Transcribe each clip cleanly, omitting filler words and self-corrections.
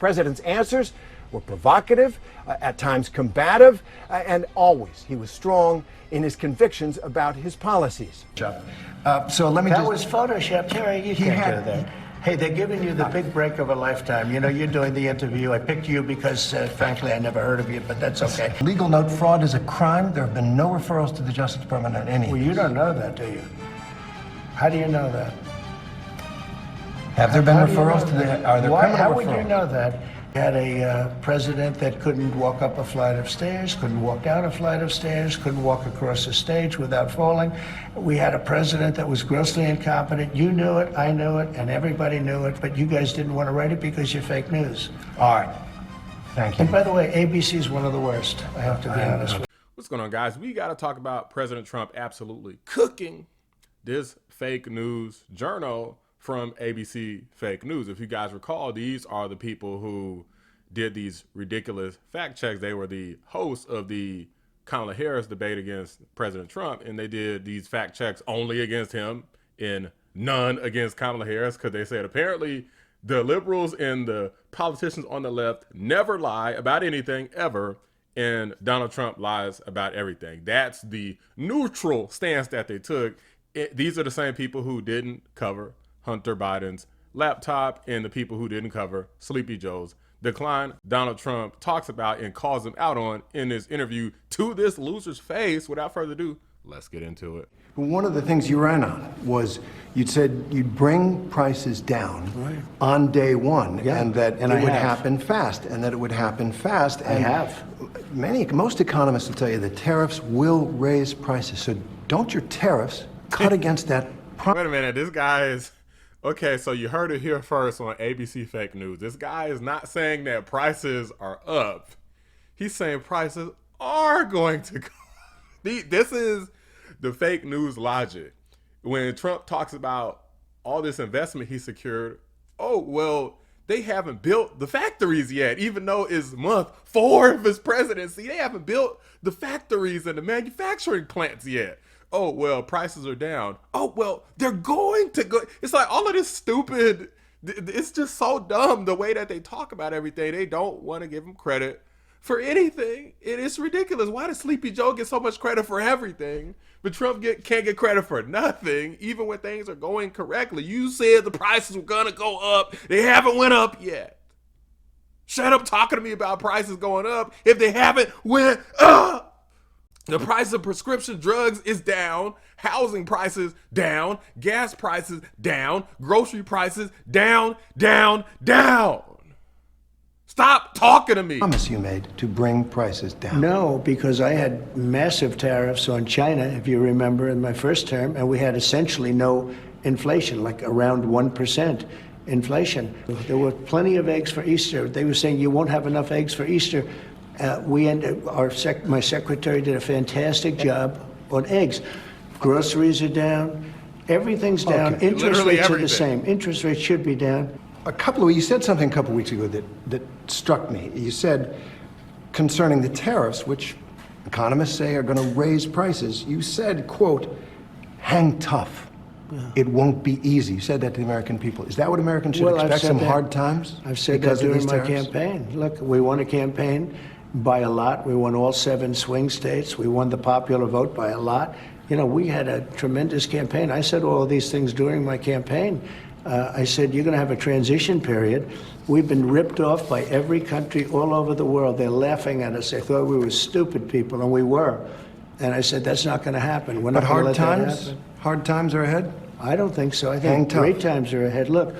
president's answers were provocative, at times combative, and always he was strong in his convictions about his policies. So let me That was Photoshop, Terry. You can't do that. Hey, they're giving you the big break of a lifetime. You know, you're doing the interview. I picked you because, frankly, I never heard of you, but that's okay. Legal note, fraud is a crime. There have been no referrals to the Justice Department on any. Well, you don't know that, do you? How do you know that? Have there been referrals to the, are there criminal How referrals? would you know that? You had a president that couldn't walk up a flight of stairs, couldn't walk down a flight of stairs, couldn't walk across a stage without falling. We had a president that was grossly incompetent. You knew it, I knew it, and everybody knew it, but you guys didn't want to write it because you're fake news. All right. Thank you. And by the way, ABC is one of the worst, I have to be honest with you. What's going on, guys? We got to talk about President Trump absolutely cooking this fake news journal from ABC Fake News. If you guys recall, these are the people who did these ridiculous fact checks. They were the hosts of the Kamala Harris debate against President Trump, and they did these fact checks only against him and none against Kamala Harris, because they said apparently the liberals and the politicians on the left never lie about anything ever, and Donald Trump lies about everything. That's the neutral stance that they took. These are the same people who didn't cover Hunter Biden's laptop and the people who didn't cover Sleepy Joe's decline. Donald Trump talks about and calls him out on in this interview to this loser's face. Without further ado, let's get into it. One of the things you ran on was you'd said you'd bring prices down on day one, and that it would happen fast, and that it would happen fast. I have. Most economists will tell you that tariffs will raise prices. So don't your tariffs cut against that? Wait a minute, this guy is... Okay, so you heard it here first on ABC Fake News. This guy is not saying that prices are up. He's saying prices are going to go up. This is the fake news logic. When Trump talks about all this investment he secured, oh, well, they haven't built the factories yet, even though it's month 4 of his presidency. They haven't built the factories and the manufacturing plants yet. Oh, well, prices are down. Oh, well, they're going to go. It's like all of this stupid, it's just so dumb the way that they talk about everything. They don't want to give him credit for anything. It is ridiculous. Why does Sleepy Joe get so much credit for everything, but Trump can't get credit for nothing, even when things are going correctly? You said the prices were going to go up. They haven't went up yet. Shut up talking to me about prices going up if they haven't went up. The price of prescription drugs is down, housing prices down, gas prices down, grocery prices down, down, down. Stop talking to me. Promise you made to bring prices down. No, because I had massive tariffs on China, if you remember, in my first term, and we had essentially no inflation, like around 1% inflation. There were plenty of eggs for Easter. They were saying you won't have enough eggs for Easter. My secretary did a fantastic job on eggs. Groceries are down. Everything's down. Okay. Interest rates are the same. Interest rates should be down. You said something a couple weeks ago that struck me. You said concerning the tariffs, which economists say are going to raise prices, you said, quote, hang tough. Yeah. It won't be easy. You said that to the American people. Is that what Americans should expect, some hard times? I've said that during my campaign. Look, we won a campaign by a lot. We won all 7 swing states. We won the popular vote by a lot. You know, we had a tremendous campaign. I said all of these things during my campaign. I said, you're going to have a transition period. We've been ripped off by every country all over the world. They're laughing at us. They thought we were stupid people, and we were. And I said, that's not going to happen. We're not going to let that happen. Hard times are ahead? I don't think so. I think great times are ahead. Look,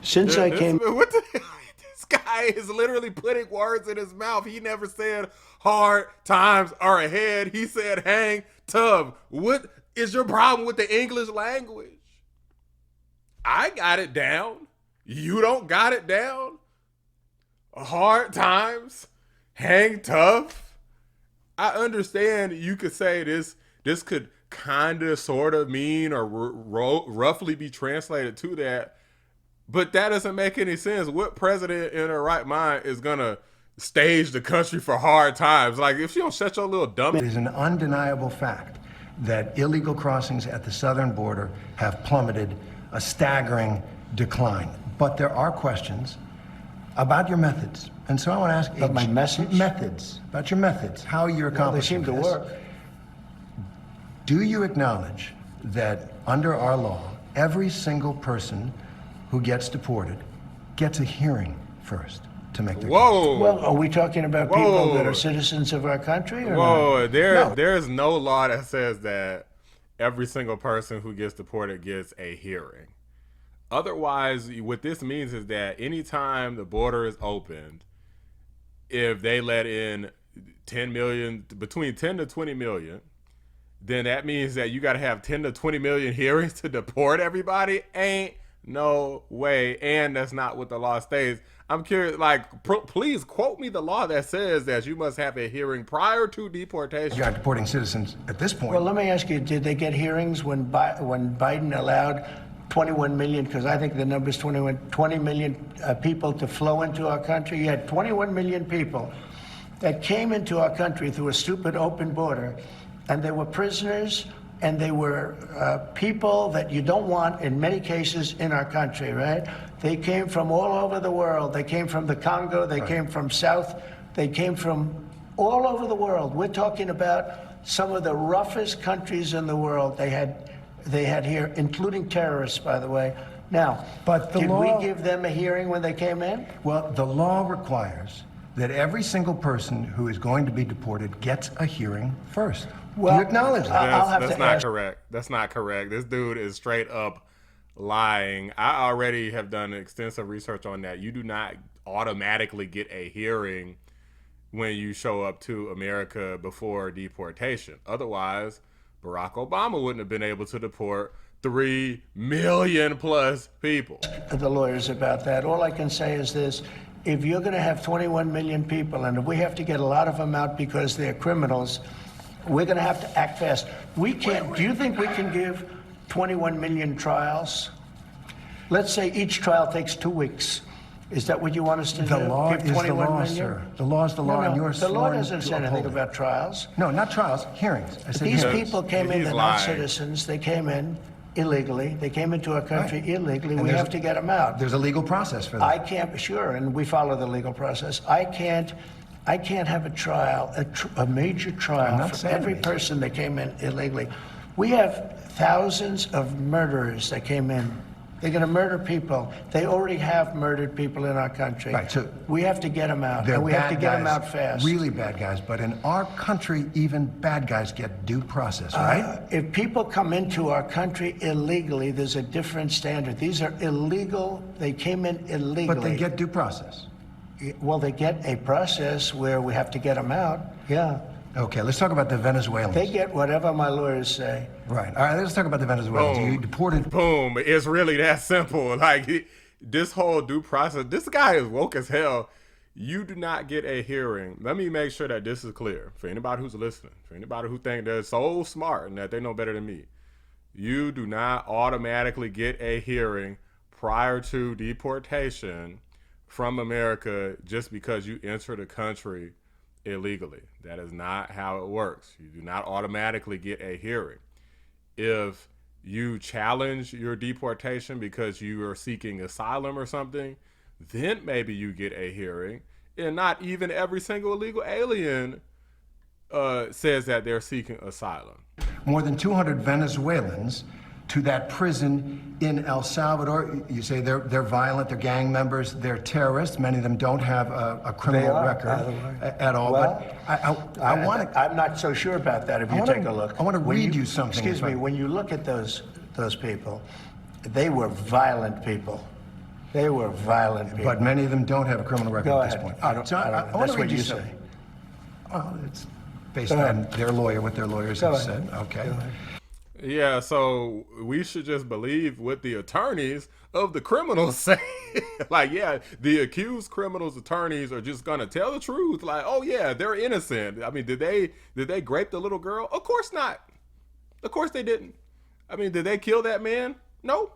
since I came... This guy is literally putting words in his mouth. He never said hard times are ahead. He said hang tough. What is your problem with the English language? I got it down. You don't got it down. Hard times, hang tough. I understand you could say this could kind of sort of mean or roughly be translated to that. But that doesn't make any sense. What president in her right mind is going to stage the country for hard times? Like, if you don't shut your little dumb... It is an undeniable fact that illegal crossings at the southern border have plummeted, a staggering decline. But there are questions about your methods. And so I want to ask About my message? methods, about your methods, how you're They accomplishing seem to this. work. Do you acknowledge that under our law, every single person who gets deported gets a hearing first to make their case? Whoa. Well, are we talking about people that Whoa. are citizens of our country or not? Whoa, No. there's no law that says that every single person who gets deported gets a hearing. Otherwise, what this means is that anytime the border is opened, if they let in 10 million, between 10 to 20 million, then that means that you got to have 10 to 20 million hearings to deport everybody. Ain't no way. And that's not what the law states. I'm curious, like, please quote me the law that says that you must have a hearing prior to deportation. You're not deporting citizens at this point. Well, let me ask you, did they get hearings when Biden allowed 21 million, because I think the number's 20 million people to flow into our country? You had 21 million people that came into our country through a stupid open border, and they were prisoners, and they were people that you don't want in many cases in our country, right? They came from all over the world. They came from the Congo. They came from South. They came from all over the world. We're talking about some of the roughest countries in the world. They had here, including terrorists, by the way. Now, But the did law- we give them a hearing when they came in? Well, the law requires that every single person who is going to be deported gets a hearing first. Do Well, you acknowledge that? I'll have That's to not ask- correct. That's not correct. This dude is straight up lying. I already have done extensive research on that. You do not automatically get a hearing when you show up to America before deportation. Otherwise, Barack Obama wouldn't have been able to deport 3 million plus people. The lawyers about that. All I can say is this: if you're going to have 21 million people, and if we have to get a lot of them out because they're criminals, we're going to have to act fast. We can't. Do you think we can give 21 million trials? Let's say each trial takes 2 weeks. Is that what you want us to The do? law Give is the 21 law, million? sir. The law is the law, and you're the law sworn doesn't to say anything uphold it. about trials. No, not trials, hearings. I said These hearings. people came in, He's they're lying. not citizens. They came in illegally. They came into our country Right. illegally. And We there's- have to get them out. There's a legal process for that. I can't, sure, and we follow the legal process. I can't have a trial, a major I'm trial not for saying every major. person that came in illegally. We have thousands of murderers that came in. They're going to murder people. They already have murdered people in our country. Right, so we have to get them out, They're and we have to bad get them guys, out fast. really bad guys. But in our country, even bad guys get due process, right? If people come into our country illegally, there's a different standard. These are illegal. They came in illegally. But they get due process. Well, they get a process where we have to get them out. Yeah. Okay, let's talk about the Venezuelans. They get whatever my lawyers say. Right. All right, let's talk about the Venezuelans. Boom. You deported. Boom. It's really that simple. Like, this whole due process, this guy is woke as hell. You do not get a hearing. Let me make sure that this is clear for anybody who's listening, for anybody who think they're so smart and that they know better than me. You do not automatically get a hearing prior to deportation from America just because you enter the country illegally. That is not how it works. You do not automatically get a hearing. If you challenge your deportation because you are seeking asylum or something, then maybe you get a hearing. And not even every single illegal alien says that they're seeking asylum. More than 200 Venezuelans to that prison in El Salvador. You say they're violent, they're gang members, they're terrorists. Many of them don't have a criminal They are, record by the way. at all. Well, but I want to. I'm not so sure about that. If you take a look, I want to When read you something. Excuse if I- me. When you look at those people, they were violent people. They were violent people. But many of them don't have a criminal record Go at this ahead. point. I don't- So I don't know. I want That's to read what you you something. say. Well, it's based Go on ahead. their lawyer, what their lawyers Go have ahead. said. Okay. Go ahead. Yeah, so we should just believe what the attorneys of the criminals say. Like, yeah, the accused criminals' attorneys are just gonna tell the truth. Like, oh yeah, they're innocent. I mean, did they grape the little girl? Of course not. Of course they didn't. I mean, did they kill that man? No.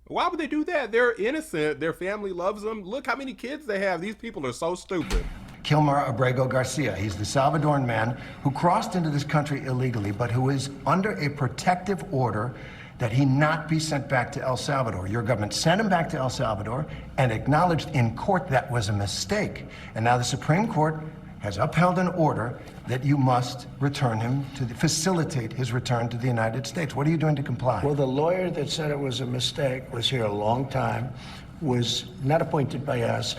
Why would they do that? They're innocent. Their family loves them. Look how many kids they have. These people are so stupid. Kilmar Abrego Garcia. He's the Salvadoran man who crossed into this country illegally, but who is under a protective order that he not be sent back to El Salvador. Your government sent him back to El Salvador and acknowledged in court that was a mistake. And now the Supreme Court has upheld an order that you must return him facilitate his return to the United States. What are you doing to comply? Well, the lawyer that said it was a mistake was here a long time, was not appointed by us.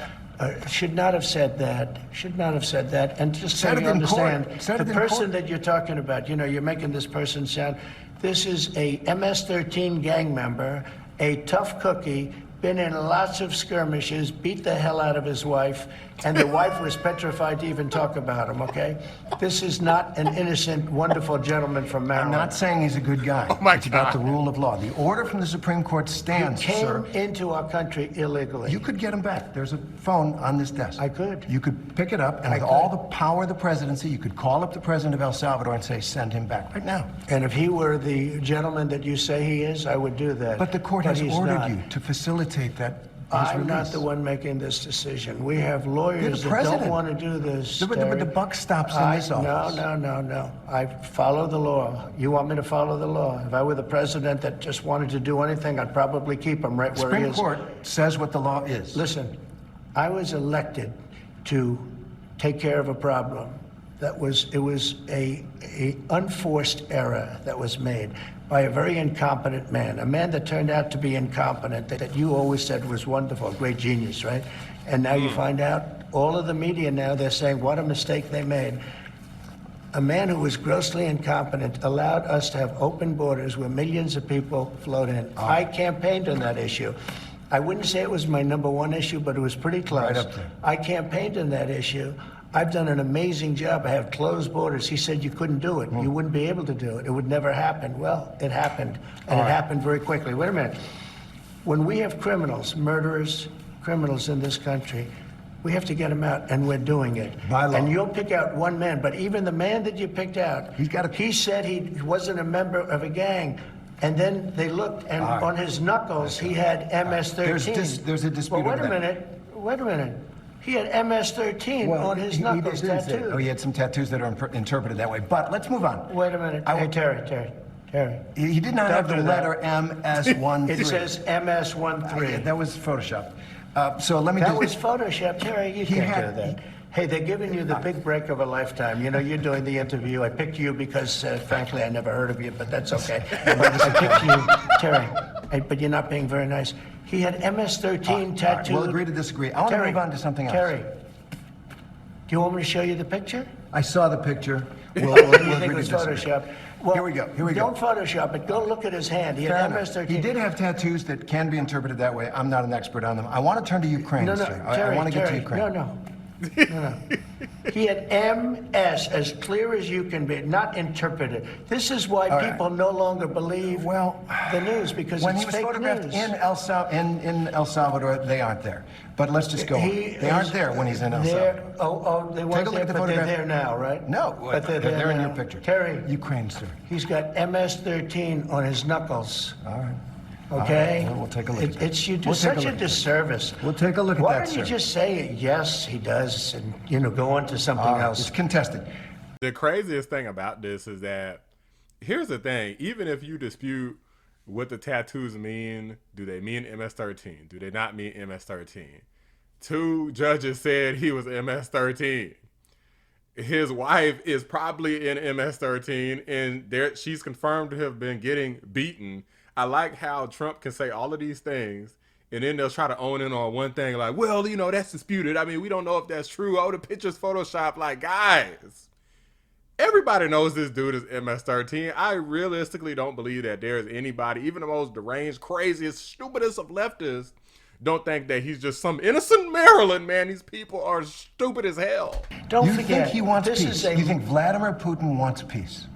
Should not have said that. Should not have said that. And just so you understand, the person that you're talking about, you know, you're making this person sound, this is a MS-13 gang member, a tough cookie, been in lots of skirmishes, beat the hell out of his wife, and the wife was petrified to even talk about him, okay? This is not an innocent, wonderful gentleman from Maryland. I'm not saying he's a good guy. Oh my It's about the rule of law. The order from the Supreme Court stands, sir. He came into our country illegally. You could get him back. There's a phone on this desk. I could. You could pick it up, and with all the power of the presidency, you could call up the president of El Salvador and say, send him back right now. And if he were the gentleman that you say he is, I would do that. But the court has he's ordered not. you to facilitate that. I'm not the one making this decision. We have lawyers that don't want to do this. But the buck stops in this office. No. I follow the law. You want me to follow the law? If I were the president that just wanted to do anything, I'd probably keep him right where he is. Supreme Court says what the law is. Listen, I was elected to take care of a problem. It was a unforced error that was made by a very incompetent man, a man that turned out to be incompetent, that you always said was wonderful, great genius, right? And now you find out, all of the media now, they're saying what a mistake they made. A man who was grossly incompetent allowed us to have open borders where millions of people flowed in. I campaigned on that issue. I wouldn't say it was my #1 issue, but it was pretty close. Right up there. I campaigned on that issue. I've done an amazing job. I have closed borders. He said you couldn't do it. You wouldn't be able to do it. It would never happen. Well, it happened, and it happened very quickly. Wait a minute. When we have criminals, murderers, criminals in this country, we have to get them out, and we're doing it. By law. And you'll pick out one man, but even the man that you picked out, he said he wasn't a member of a gang. And then they looked, and on his knuckles, he had MS-13. There's a dispute Well, over that. wait a minute. He had MS-13 on his knuckles tattooed. Oh, he had some tattoos that are interpreted that way. But let's move on. Wait a minute. Hey, Terry. He did not have the letter MS-13. It says MS-13. That was Photoshop. So let me That was Photoshop. Terry, you can't do that. Hey, they're giving you the big break of a lifetime. You know, you're doing the interview. I picked you because, frankly, I never heard of you, but that's okay. I picked you, Terry, but you're not being very nice. He had MS-13 tattooed. We'll agree to disagree. I want to move on to something else. Terry, do you want me to show you the picture? I saw the picture. We'll You agree think it to was disagree. Photoshop? Well, Here we go. Don't Photoshop it. Go look at his hand. He Fair had enough. MS-13. He did have tattoos that can be interpreted that way. I'm not an expert on them. I want to turn to Ukraine, No, sir. Terry, I want to get to Terry, Ukraine. No. He had MS, as clear as you can be, not interpreted. This is why people no longer believe the news, because when it's he was fake photographed news. in El Salvador, they aren't there. But let's just go on. They aren't there when he's in El Salvador. They weren't there, but they're there now, right? No, but they're in now. your picture. Terry, Ukraine, sir. he's got MS-13 on his knuckles. All right. Okay? All right, we'll take a look at that. You do We'll take such a a look. disservice. We'll take a look at Why that, don't you sir. just say, yes, he does, and, go on to something else? It's contested. The craziest thing about this is that, here's the thing, even if you dispute what the tattoos mean, do they mean MS-13? Do they not mean MS-13? 2 judges said he was MS-13. His wife is probably in MS-13, and she's confirmed to have been getting beaten. I like how Trump can say all of these things, and then they'll try to own in on one thing, like, well, that's disputed. I mean, we don't know if that's true. Oh, the picture's Photoshop. Like, guys, everybody knows this dude is MS-13. I realistically don't believe that there is anybody, even the most deranged, craziest, stupidest of leftists, don't think that he's just some innocent Maryland man. These people are stupid as hell. Don't You forget, think he wants this peace? is You think Vladimir Putin wants peace?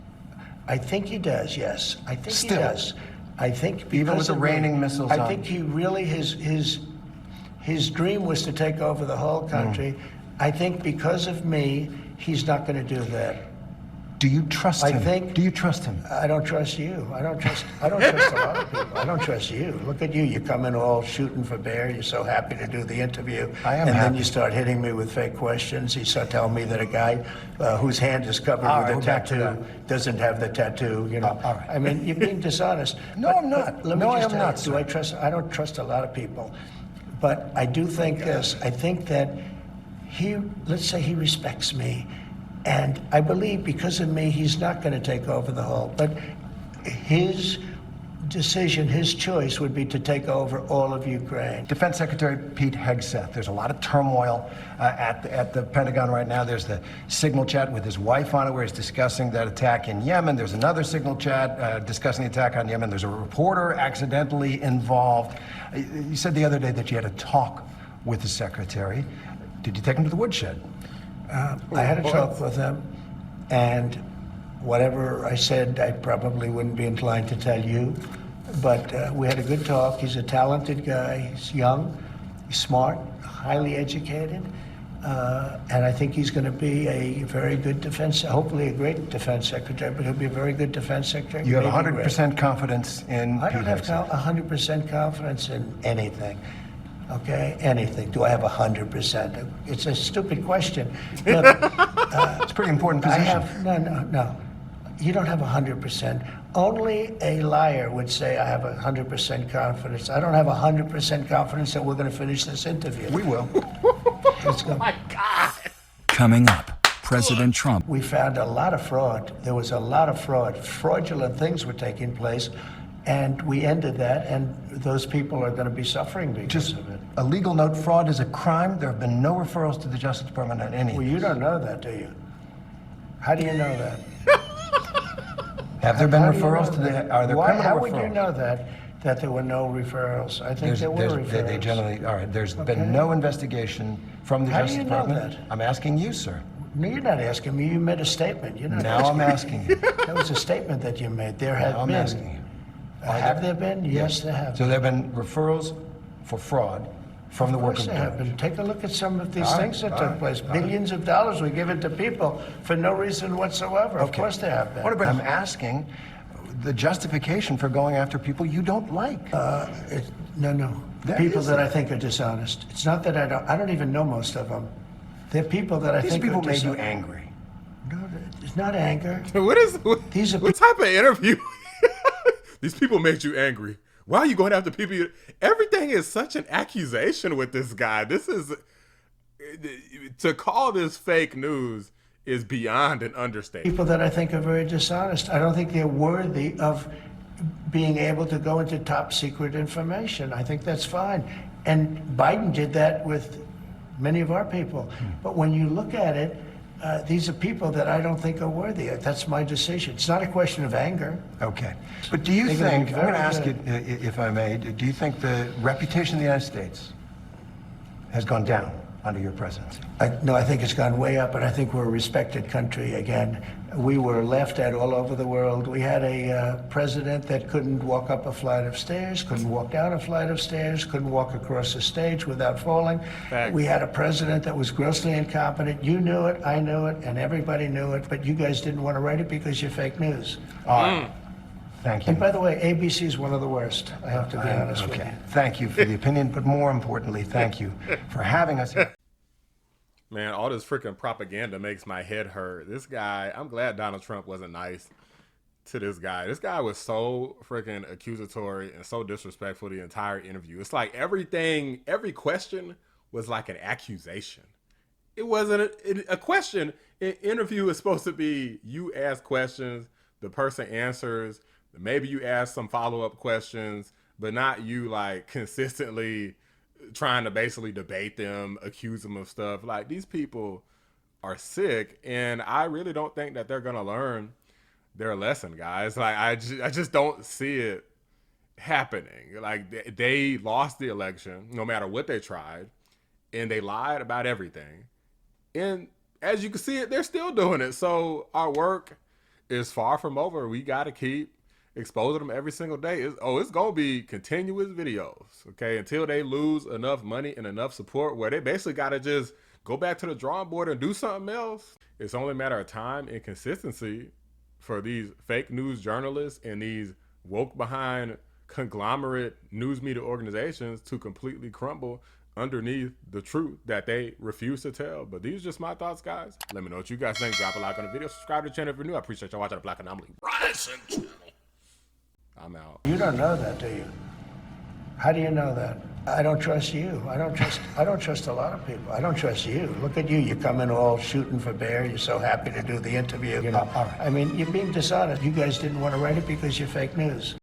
I think he does, yes. I think Still. he does. I think because Even with the of raining me, missiles I on. think he really, his dream was to take over the whole country. I think because of me, he's not going to do that. Do you trust him? Do you trust him? I don't trust you. I don't trust a lot of people. I don't trust you. Look at you. You come in all shooting for bear. You're so happy to do the interview. I am And happy. then you start hitting me with fake questions. You start telling me that a guy whose hand is covered All with right, a we're back to tattoo doesn't have the tattoo, you know. all right. I mean, you're being dishonest. No, I'm not. Let me No, I just am tell not, you, sir. I don't trust a lot of people. But I do think this. I think that let's say he respects me. And I believe because of me, he's not going to take over the whole. But his decision, his choice would be to take over all of Ukraine. Defense Secretary Pete Hegseth, there's a lot of turmoil at the Pentagon right now. There's the signal chat with his wife on it where he's discussing that attack in Yemen. There's another signal chat discussing the attack on Yemen. There's a reporter accidentally involved. You said the other day that you had a talk with the secretary. Did you take him to the woodshed? I had a talk with him, and whatever I said, I probably wouldn't be inclined to tell you. But we had a good talk. He's a talented guy. He's young, he's smart, highly educated, and I think he's going to be a very good hopefully a great defense secretary, but he'll be a very good defense secretary. You have maybe 100% confidence in I Pete don't have Hegseth. 100% confidence in anything. Okay, anything. Do I have 100%? It's a stupid question. Look, It's a pretty important I position. have no. You don't have 100%. Only a liar would say I have 100% confidence. I don't have 100% confidence that we're going to finish this interview. We will. Let's go. Coming up, President Trump. We found a lot of fraud. There was a lot of fraud. Fraudulent things were taking place, and we ended that, and those people are going to be suffering because of it. A legal note, fraud is a crime. There have been no referrals to the Justice Department on any. Well, you don't know that, do you? How do you know that? Have there been How do you referrals know to the? that? Are there Why? criminal How referrals? would you know that there were no referrals? I think there were referrals. They generally, all right, there's Okay. been no investigation from the How do Justice you know Department. that? I'm asking you, sir. No, you're not asking me. You made a statement. You're not Now I'm asking asking you. me. That was a statement that you made. There have Now I'm been. asking you. Have there been? Yes, there have. So there have been referrals for fraud from the Of work course of there the have judge. been. Take a look at some of these All right, things that all took right, place. all right. Billions of dollars were given to people for no reason whatsoever. Of course there have been. What about? I'm asking the justification for going after people you don't like. No. There People is that it. I think are dishonest. It's not that I don't even know most of them. They're people that I These think people are made you dishonest. angry. No, it's not anger. These are What type of interview? These people made you angry. Why are you going after people? Everything is such an accusation with this guy. This is to call this fake news is beyond an understatement. people that I think are very dishonest. I don't think they're worthy of being able to go into top secret information. I think that's fine. And Biden did that with many of our people. But when you look at it, these are people that I don't think are worthy. That's my decision. It's not a question of anger. Okay. But do you They're gonna be think, I'm going to very ask you, good. if I may, do you think the reputation of the United States has gone down under your presidency? No, I think it's gone way up, and I think we're a respected country again. We were laughed at all over the world. We had a president that couldn't walk up a flight of stairs, couldn't walk down a flight of stairs, couldn't walk across a stage without falling. Facts. We had a president that was grossly incompetent. You knew it, I knew it, and everybody knew it, but you guys didn't want to write it because you're fake news. All right. Thank you. And by the way, ABC is one of the worst, I have to be honest with you. Okay. Thank you for the opinion, but more importantly, thank you for having us here. Man, all this freaking propaganda makes my head hurt. This guy, I'm glad Donald Trump wasn't nice to this guy. This guy was so freaking accusatory and so disrespectful the entire interview. It's like every question was like an accusation. It wasn't a question. An interview is supposed to be you ask questions, the person answers, maybe you ask some follow-up questions, but not you like consistently trying to basically debate them, accuse them of stuff. Like, these people are sick, and I really don't think that they're gonna learn their lesson, guys. Like, I just don't see it happening. Like, they lost the election no matter what they tried, and they lied about everything. And as you can see it, they're still doing it. So our work is far from over. We got to keep exposing them every single day. It's gonna be continuous videos, okay, until they lose enough money and enough support where they basically got to just go back to the drawing board and do something else. It's only a matter of time and consistency for these fake news journalists and these woke behind conglomerate news media organizations to completely crumble underneath the truth that they refuse to tell. But these are just my thoughts, guys. Let me know what you guys think. Drop a like on the video. Subscribe to the channel if you're new. I appreciate y'all watching the Black Anomaly Rising channel. I'm out. You don't know that, do you? How do you know that? I don't trust you. I don't trust a lot of people. I don't trust you. Look at you. You come in all shooting for bear. You're so happy to do the interview. You know, all right. I mean, you're being dishonest. You guys didn't want to write it because you're fake news.